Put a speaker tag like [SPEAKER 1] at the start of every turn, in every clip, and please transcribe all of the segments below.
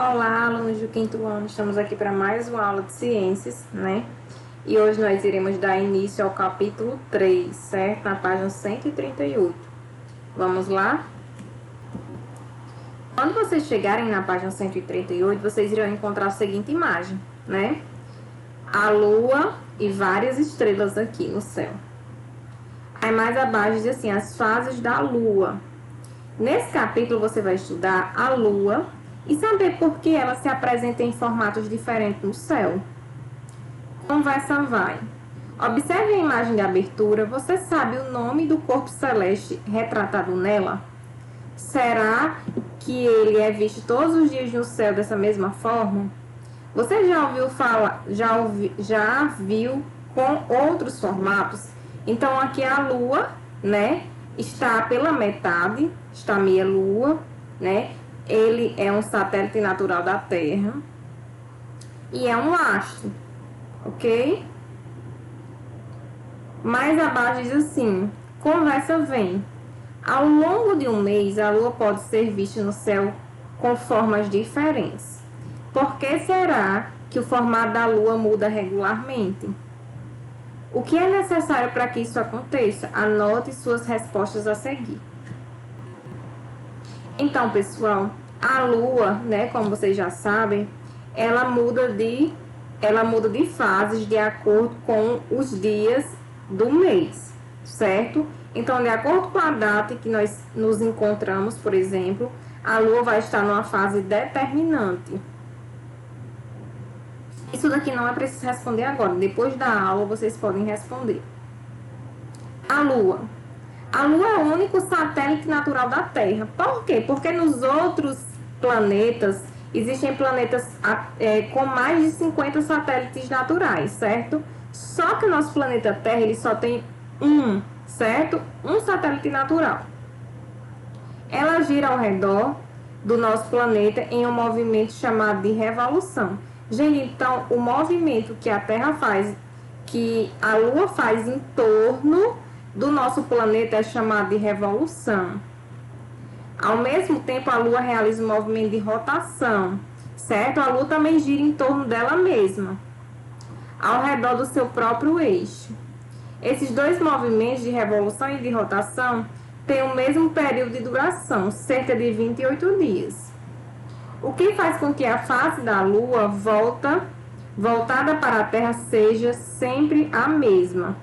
[SPEAKER 1] Olá, alunos do quinto ano, estamos aqui para mais uma aula de ciências, né? E hoje nós iremos dar início ao capítulo 3, certo? Na página 138. Vamos lá? Quando vocês chegarem na página 138, vocês irão encontrar a seguinte imagem, né? A Lua e várias estrelas aqui no céu. Aí mais abaixo diz assim, as fases da Lua. Nesse capítulo você vai estudar a Lua e saber por que ela se apresenta em formatos diferentes no céu. Conversa vai. Observe a imagem de abertura. Você sabe o nome do corpo celeste retratado nela? Será que ele é visto todos os dias no céu dessa mesma forma? Você já ouviu falar, já viu com outros formatos? Então aqui a Lua, né, está pela metade, está meia Lua, né? Ele é um satélite natural da Terra e é um astro, ok? Mais abaixo diz assim, conversa vem. Ao longo de um mês, a Lua pode ser vista no céu com formas diferentes. Por que será que o formato da Lua muda regularmente? O que é necessário para que isso aconteça? Anote suas respostas a seguir. Então, pessoal, a Lua, né, como vocês já sabem, ela muda de fases de acordo com os dias do mês, certo? Então, de acordo com a data que nós nos encontramos, por exemplo, a Lua vai estar numa fase determinante. Isso daqui não é preciso responder agora. Depois da aula, vocês podem responder. A Lua. A Lua é o único satélite natural da Terra. Por quê? Porque nos outros planetas, existem planetas com mais de 50 satélites naturais, certo? Só que o nosso planeta Terra, ele só tem um, certo? Um satélite natural. Ela gira ao redor do nosso planeta em um movimento chamado de revolução. Gente, então, o movimento que a Terra faz, que a Lua faz em torno do nosso planeta é chamado de revolução. Ao mesmo tempo, a Lua realiza um movimento de rotação, certo? A Lua também gira em torno dela mesma, ao redor do seu próprio eixo. Esses dois movimentos de revolução e de rotação têm o mesmo período de duração, cerca de 28 dias. O que faz com que a face da Lua voltada para a Terra seja sempre a mesma.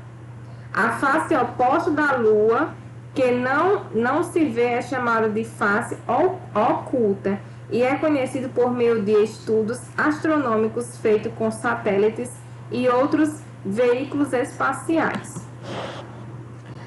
[SPEAKER 1] A face oposta da Lua, que não se vê, é chamada de face oculta e é conhecido por meio de estudos astronômicos feitos com satélites e outros veículos espaciais.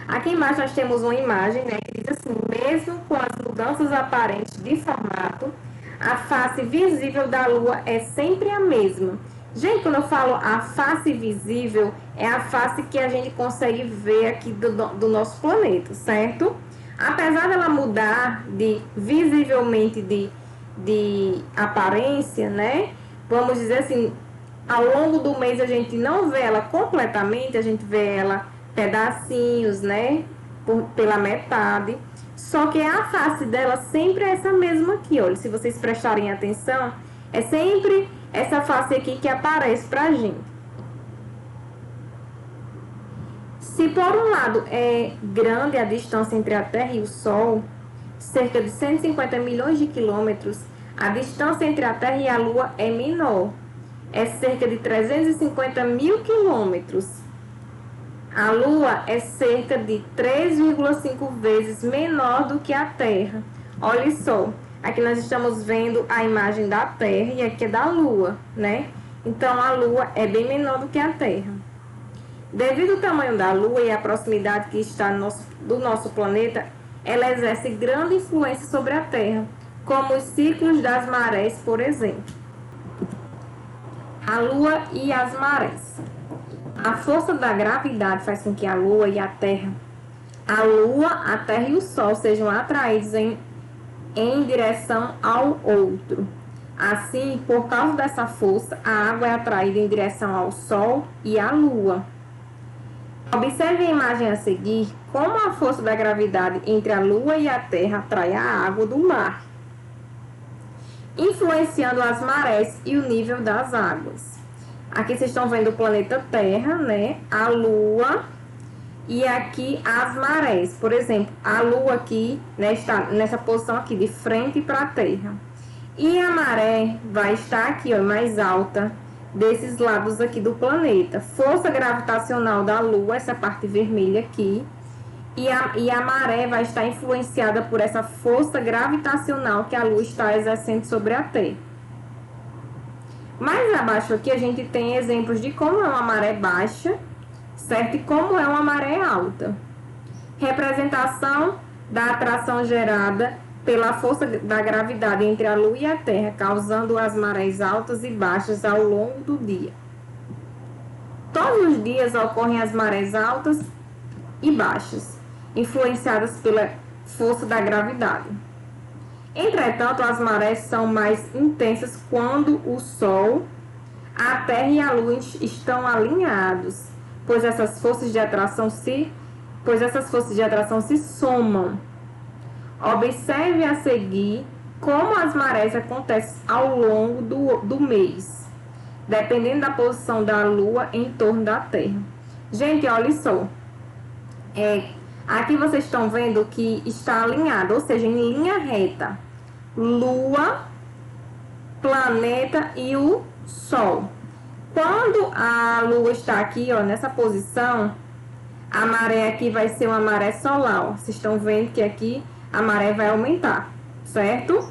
[SPEAKER 1] Aqui embaixo nós temos uma imagem, né, que diz assim, mesmo com as mudanças aparentes de formato, a face visível da Lua é sempre a mesma. Gente, quando eu falo a face visível, é a face que a gente consegue ver aqui do nosso planeta, certo? Apesar dela mudar visivelmente de aparência, né? Vamos dizer assim, ao longo do mês a gente não vê ela completamente, a gente vê ela pedacinhos, né? Pela metade. Só que a face dela sempre é essa mesma aqui, olha. Se vocês prestarem atenção, é sempre essa face aqui que aparece pra gente. Se por um lado é grande a distância entre a Terra e o Sol, cerca de 150 milhões de quilômetros, a distância entre a Terra e a Lua é menor, é cerca de 350 mil quilômetros. A Lua é cerca de 3,5 vezes menor do que a Terra. Olha só, aqui nós estamos vendo a imagem da Terra e aqui é da Lua, né? Então, a Lua é bem menor do que a Terra. Devido ao tamanho da Lua e à proximidade que está do nosso planeta, ela exerce grande influência sobre a Terra, como os ciclos das marés, por exemplo. A Lua e as marés. A força da gravidade faz com que a Lua, a Terra e o Sol sejam atraídos em direção ao outro. Assim, por causa dessa força, a água é atraída em direção ao Sol e à Lua. Observe a imagem a seguir como a força da gravidade entre a Lua e a Terra atrai a água do mar. influenciando as marés e o nível das águas. Aqui vocês estão vendo o planeta Terra, né? A Lua e aqui as marés. Por exemplo, a Lua aqui, né, está nessa posição aqui, de frente para a Terra. E a maré vai estar aqui, ó, mais alta, desses lados aqui do planeta. Força gravitacional da Lua, essa parte vermelha aqui. E a maré vai estar influenciada por essa força gravitacional que a Lua está exercendo sobre a Terra. Mais abaixo aqui a gente tem exemplos de como é uma maré baixa, certo? E como é uma maré alta. Representação da atração gerada pela força da gravidade entre a Lua e a Terra, causando as marés altas e baixas ao longo do dia. Todos os dias ocorrem as marés altas e baixas, influenciadas pela força da gravidade. Entretanto, as marés são mais intensas quando o Sol, a Terra e a Lua estão alinhados, pois essas forças de atração se somam. Observe a seguir como as marés acontecem ao longo do mês, dependendo da posição da Lua em torno da Terra. Gente, olha só. Aqui vocês estão vendo que está alinhado, ou seja, em linha reta. Lua, planeta e o Sol. Quando a Lua está aqui, ó, nessa posição, a maré aqui vai ser uma maré solar. Ó. Vocês estão vendo que aqui a maré vai aumentar, certo?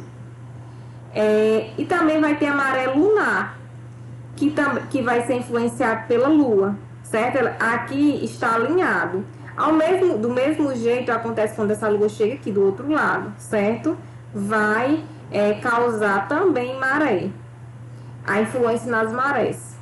[SPEAKER 1] E também vai ter a maré lunar, que vai ser influenciada pela Lua, certo? Aqui está alinhado. Do mesmo jeito acontece quando essa Lua chega aqui do outro lado, certo? Vai causar também maré, a influência nas marés.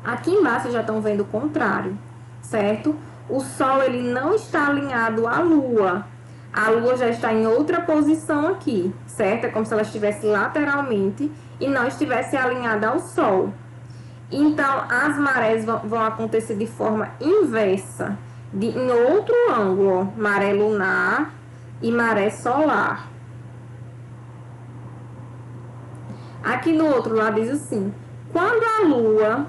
[SPEAKER 1] Aqui embaixo vocês já estão vendo o contrário, certo? O Sol ele não está alinhado à Lua. A Lua já está em outra posição aqui, certo? É como se ela estivesse lateralmente e não estivesse alinhada ao Sol. Então, as marés vão acontecer de forma inversa, em outro ângulo, ó, maré lunar e maré solar. Aqui no outro lado diz assim: quando a Lua,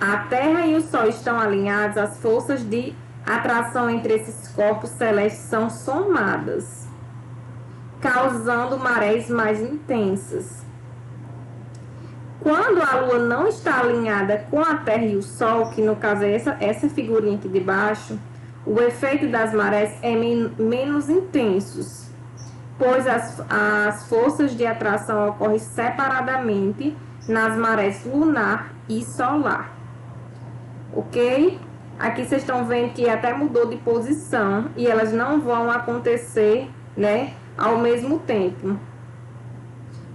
[SPEAKER 1] a Terra e o Sol estão alinhados, as forças de atração entre esses corpos celestes são somadas, causando marés mais intensas. Quando a Lua não está alinhada com a Terra e o Sol, que no caso é essa figurinha aqui de baixo, o efeito das marés é menos intenso, pois as forças de atração ocorrem separadamente nas marés lunar e solar. Ok? Aqui vocês estão vendo que até mudou de posição e elas não vão acontecer, né, ao mesmo tempo.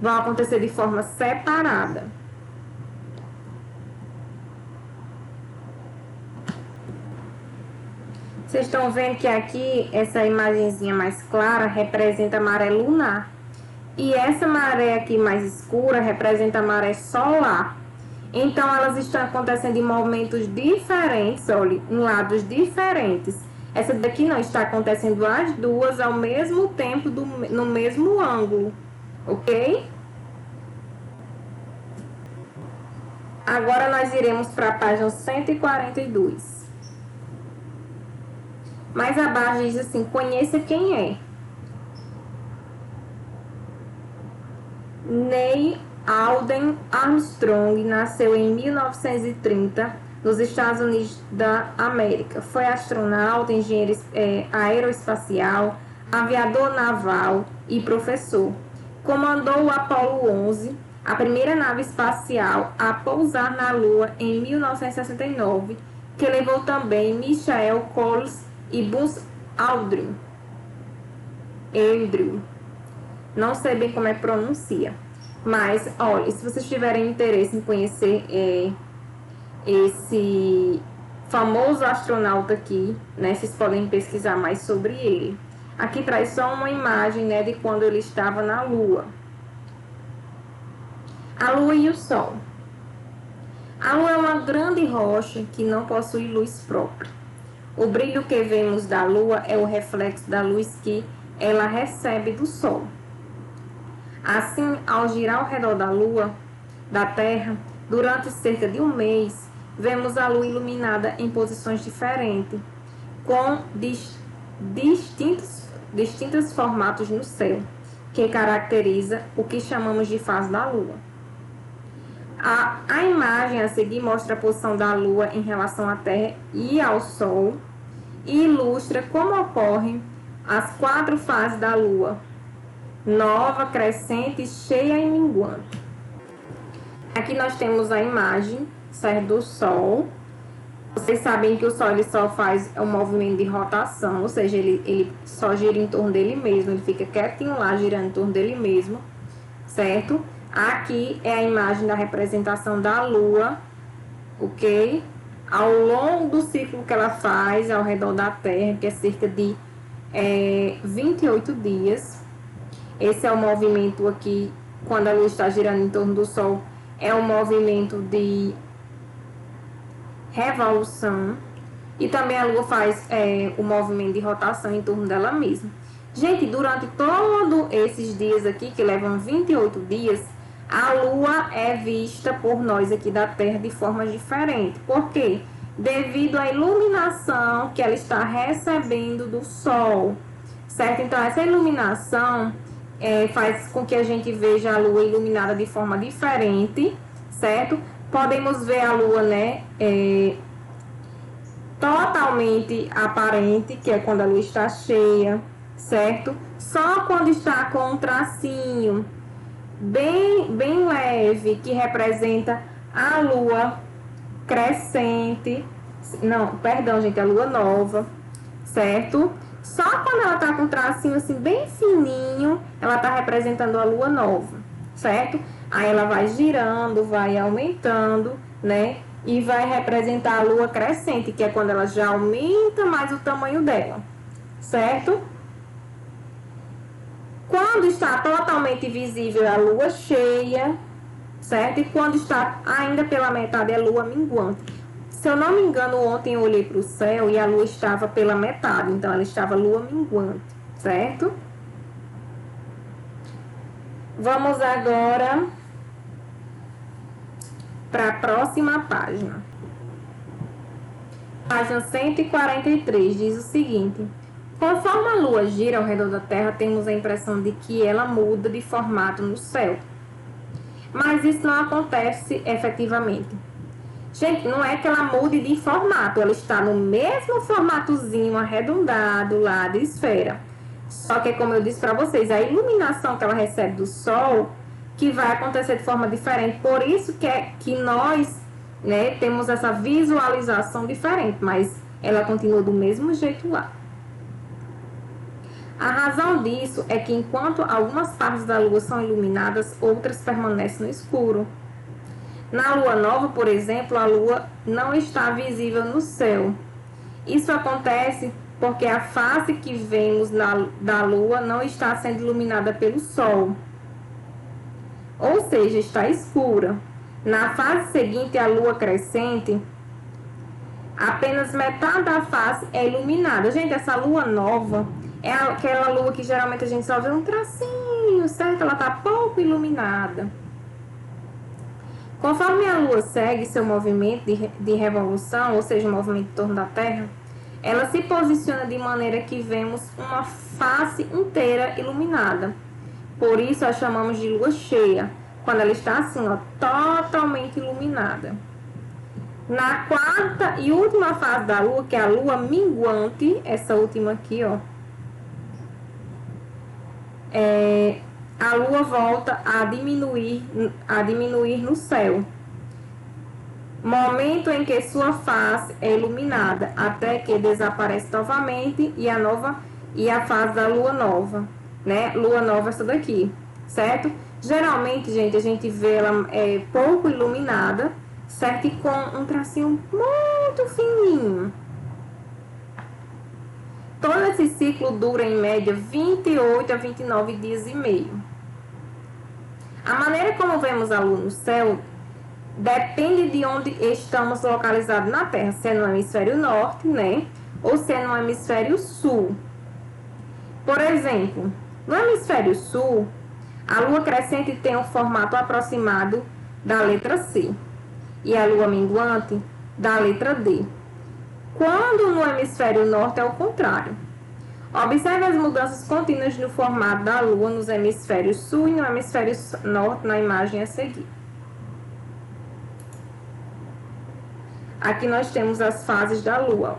[SPEAKER 1] Vão acontecer de forma separada. Vocês estão vendo que aqui essa imagenzinha mais clara representa a maré lunar. E essa maré aqui mais escura representa a maré solar. Então, elas estão acontecendo em momentos diferentes, olha, em lados diferentes. Essa daqui não está acontecendo as duas ao mesmo tempo, no mesmo ângulo, ok? Agora, nós iremos para a página 142. Mais abaixo diz assim: conheça quem é. Neil Alden Armstrong nasceu em 1930 nos Estados Unidos da América. Foi astronauta, engenheiro aeroespacial, aviador naval e professor. Comandou o Apollo 11, a primeira nave espacial a pousar na Lua em 1969, que levou também Michael Collins e Buzz Aldrin. Não sei bem como é que pronuncia. Mas, olha, se vocês tiverem interesse em conhecer esse famoso astronauta aqui, né, vocês podem pesquisar mais sobre ele. Aqui traz só uma imagem, né, de quando ele estava na Lua. A Lua e o Sol. A Lua é uma grande rocha que não possui luz própria. O brilho que vemos da Lua é o reflexo da luz que ela recebe do Sol. Assim, ao girar ao redor da Terra, durante cerca de um mês, vemos a Lua iluminada em posições diferentes, com distintos formatos no céu, que caracteriza o que chamamos de fase da Lua. A imagem a seguir mostra a posição da Lua em relação à Terra e ao Sol e ilustra como ocorrem as 4 fases da Lua: nova, crescente, cheia e minguante. Aqui nós temos a imagem, certo, do Sol. Vocês sabem que o Sol ele só faz um movimento de rotação, ou seja, ele só gira em torno dele mesmo, ele fica quietinho lá, girando em torno dele mesmo, certo? Aqui é a imagem da representação da Lua, ok? Ao longo do ciclo que ela faz ao redor da Terra, que é cerca de 28 dias. Esse é o movimento aqui, quando a Lua está girando em torno do Sol, é um movimento de revolução. E também a Lua faz o movimento de rotação em torno dela mesma. Gente, durante todos esses dias aqui, que levam 28 dias, a Lua é vista por nós aqui da Terra de forma diferente. Por quê? Devido à iluminação que ela está recebendo do Sol, certo? Então, essa iluminação faz com que a gente veja a Lua iluminada de forma diferente, certo? Podemos ver a Lua, né, totalmente aparente, que é quando a Lua está cheia, certo? Só quando está com um tracinho bem leve, que representa a Lua crescente, não, perdão, gente, a Lua nova, certo? Só quando ela tá com um tracinho assim bem fininho, ela tá representando a Lua nova, certo? Aí ela vai girando, vai aumentando, né? E vai representar a Lua crescente, que é quando ela já aumenta mais o tamanho dela, certo? Quando está totalmente visível a Lua cheia, certo? E quando está ainda pela metade é a Lua minguante. Se eu não me engano, ontem eu olhei para o céu e a Lua estava pela metade, então ela estava Lua minguante, certo? Vamos agora para a próxima página. Página 143 diz o seguinte: conforme a Lua gira ao redor da Terra, temos a impressão de que ela muda de formato no céu. Mas isso não acontece efetivamente. Gente, não é que ela mude de formato, ela está no mesmo formatozinho arredondado lá de esfera. Só que, como eu disse para vocês, a iluminação que ela recebe do Sol que vai acontecer de forma diferente. Por isso que nós, né, temos essa visualização diferente, mas ela continua do mesmo jeito lá. A razão disso é que enquanto algumas partes da Lua são iluminadas, outras permanecem no escuro. Na Lua nova, por exemplo, a Lua não está visível no céu. Isso acontece porque a face que vemos da Lua não está sendo iluminada pelo Sol. Ou seja, está escura. Na fase seguinte, a Lua crescente, apenas metade da face é iluminada. Gente, essa Lua nova é aquela Lua que geralmente a gente só vê um tracinho, certo? Ela está pouco iluminada. Conforme a Lua segue seu movimento de revolução, ou seja, o movimento em torno da Terra, ela se posiciona de maneira que vemos uma face inteira iluminada. Por isso a chamamos de lua cheia, quando ela está assim, ó, totalmente iluminada. Na quarta e última fase da Lua, que é a Lua minguante, essa última aqui, ó, a Lua volta a diminuir no céu. Momento em que sua face é iluminada, até que desaparece novamente e a fase da Lua nova, né? Lua nova essa daqui, certo? Geralmente, gente, a gente vê ela pouco iluminada, certo? E com um tracinho muito fininho. Todo esse ciclo dura, em média, 28 a 29 dias e meio. A maneira como vemos a Lua no céu depende de onde estamos localizados na Terra, se é no hemisfério norte, né? Ou se é no hemisfério sul. Por exemplo, no hemisfério sul, A lua crescente tem um formato aproximado da letra C e a lua minguante da letra D. Quando no hemisfério norte é o contrário. Observe as mudanças contínuas no formato da lua nos hemisférios sul e no hemisfério norte na imagem a seguir. Aqui nós temos as fases da lua.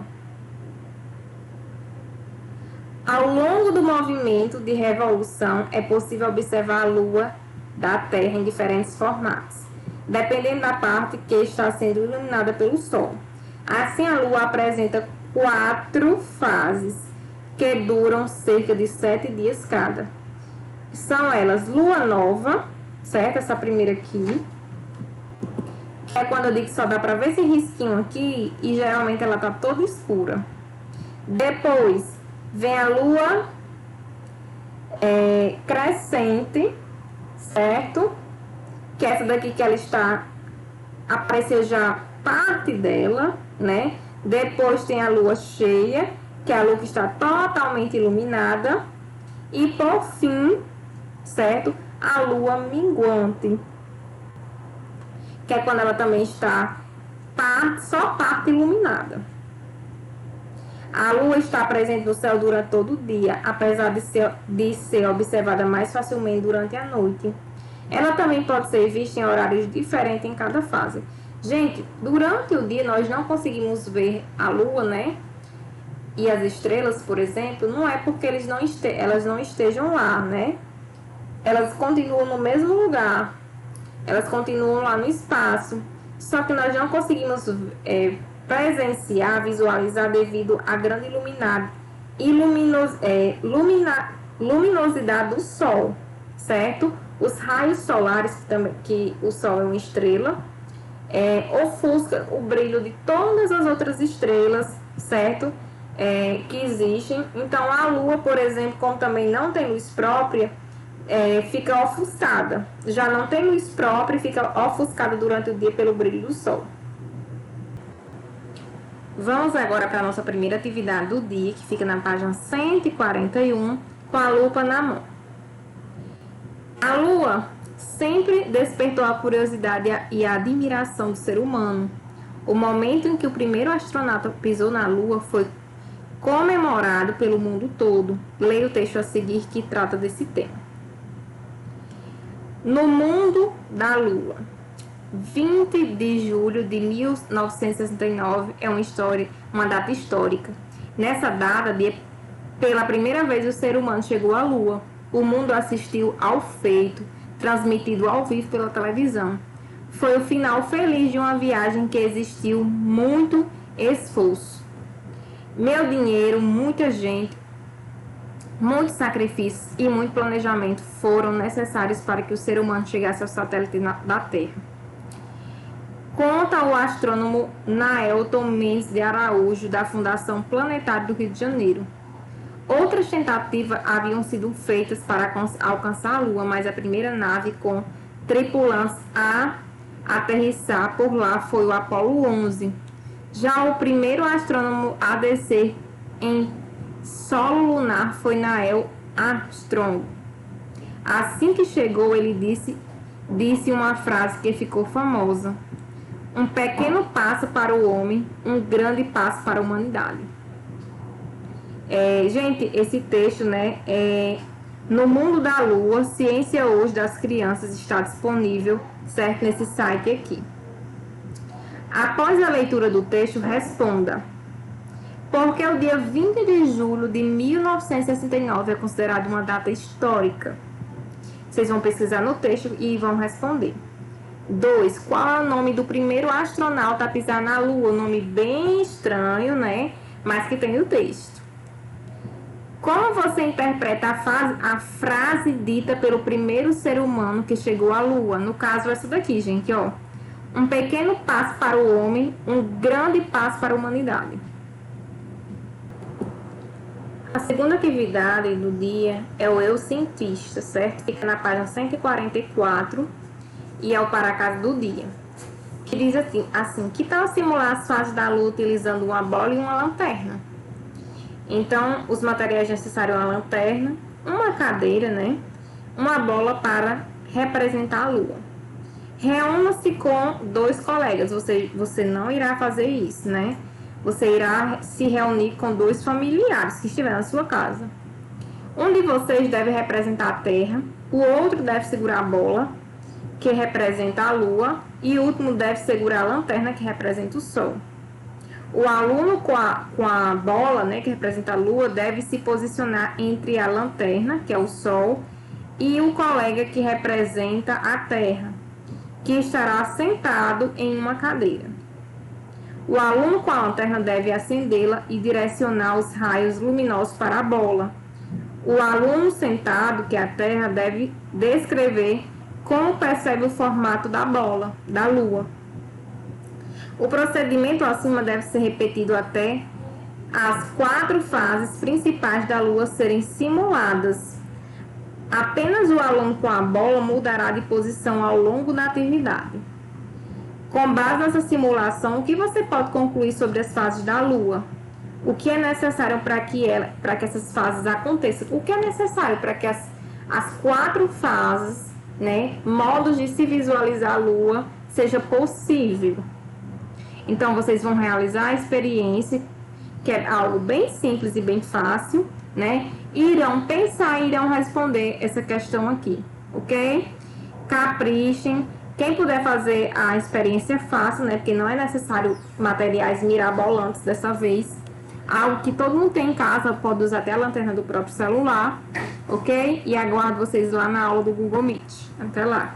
[SPEAKER 1] Ao longo do movimento de revolução, é possível observar a lua da Terra em diferentes formatos, dependendo da parte que está sendo iluminada pelo Sol. Assim, a lua apresenta 4 fases, que duram cerca de 7 dias cada. São elas lua nova, certo? Essa primeira aqui. É quando eu digo que só dá para ver esse risquinho aqui e geralmente ela tá toda escura. Depois vem a lua crescente, certo? Que é essa daqui que ela está apareceu já parte dela, né? Depois tem a lua cheia, que é a lua que está totalmente iluminada. E por fim, certo? A lua minguante, que é quando ela também está só parte iluminada. A lua está presente no céu durante todo o dia, apesar de ser observada mais facilmente durante a noite. Ela também pode ser vista em horários diferentes em cada fase. Gente, durante o dia nós não conseguimos ver a lua, né? E as estrelas, por exemplo, não é porque elas não estejam lá, né? Elas continuam no mesmo lugar. Elas continuam lá no espaço, só que nós não conseguimos presenciar, visualizar devido à grande luminosidade do Sol, certo? Os raios solares, que o Sol é uma estrela, ofusca o brilho de todas as outras estrelas, certo? Que existem. Então, a Lua, por exemplo, como também não tem luz própria, fica ofuscada. Já não tem luz própria e fica ofuscada durante o dia pelo brilho do Sol. Vamos agora para a nossa primeira atividade do dia, que fica na página 141, com a lupa na mão. A Lua sempre despertou a curiosidade e a admiração do ser humano. O momento em que o primeiro astronauta pisou na Lua foi comemorado pelo mundo todo. Leia o texto a seguir que trata desse tema. No mundo da Lua, 20 de julho de 1969 é uma data histórica. Nessa data, pela primeira vez o ser humano chegou à Lua. O mundo assistiu ao feito, transmitido ao vivo pela televisão. Foi o final feliz de uma viagem que existiu muito esforço. Meu dinheiro, muita gente, muitos sacrifícios e muito planejamento foram necessários para que o ser humano chegasse ao satélite da Terra. Conta o astrônomo Naelton Mendes de Araújo, da Fundação Planetária do Rio de Janeiro. Outras tentativas haviam sido feitas para alcançar a Lua, mas a primeira nave com tripulantes a aterrissar por lá foi o Apollo 11. Já o primeiro astrônomo a descer em solo lunar foi Neil Armstrong. Assim que chegou, ele disse uma frase que ficou famosa: um pequeno passo para o homem, um grande passo para a humanidade. Gente, esse texto, né, no mundo da Lua, Ciência Hoje das Crianças, está disponível, certo, nesse site aqui. Após a leitura do texto, responda: por que o dia 20 de julho de 1969 é considerado uma data histórica? Vocês vão pesquisar no texto e vão responder. 2. Qual é o nome do primeiro astronauta a pisar na Lua? Um nome bem estranho, né? Mas que tem no texto. Como você interpreta a frase dita pelo primeiro ser humano que chegou à Lua? No caso, essa daqui, gente, ó. Um pequeno passo para o homem, um grande passo para a humanidade. A segunda atividade do dia é o Eu Cientista, certo? Fica na página 144 e é o para casa do dia. Que diz assim, que tal simular as fases da Lua utilizando uma bola e uma lanterna? Então, os materiais necessários são a lanterna, uma cadeira, né? uma bola para representar a lua. Reúna-se com 2 colegas. Você não irá fazer isso, né? Você irá se reunir com 2 familiares que estiverem na sua casa. Um de vocês deve representar a Terra, o outro deve segurar a bola, que representa a Lua, e o último deve segurar a lanterna, que representa o Sol. O aluno com a bola, né, que representa a Lua, deve se posicionar entre a lanterna, que é o Sol, e o colega que representa a Terra, que estará sentado em uma cadeira. O aluno com a lanterna deve acendê-la e direcionar os raios luminosos para a bola. O aluno sentado, que é a Terra, deve descrever como percebe o formato da bola, da Lua. O procedimento acima deve ser repetido até as 4 fases principais da Lua serem simuladas. Apenas o aluno com a bola mudará de posição ao longo da atividade. Com base nessa simulação, o que você pode concluir sobre as fases da Lua? O que é necessário para que essas fases aconteçam? O que é necessário para que as 4 fases, né, modos de se visualizar a Lua, seja possível? Então, vocês vão realizar a experiência, que é algo bem simples e bem fácil, né? Irão pensar e irão responder essa questão aqui, ok? Caprichem. Quem puder fazer a experiência, faça, né? Porque não é necessário materiais mirabolantes dessa vez. Algo que todo mundo tem em casa, pode usar até a lanterna do próprio celular, ok? E aguardo vocês lá na aula do Google Meet. Até lá!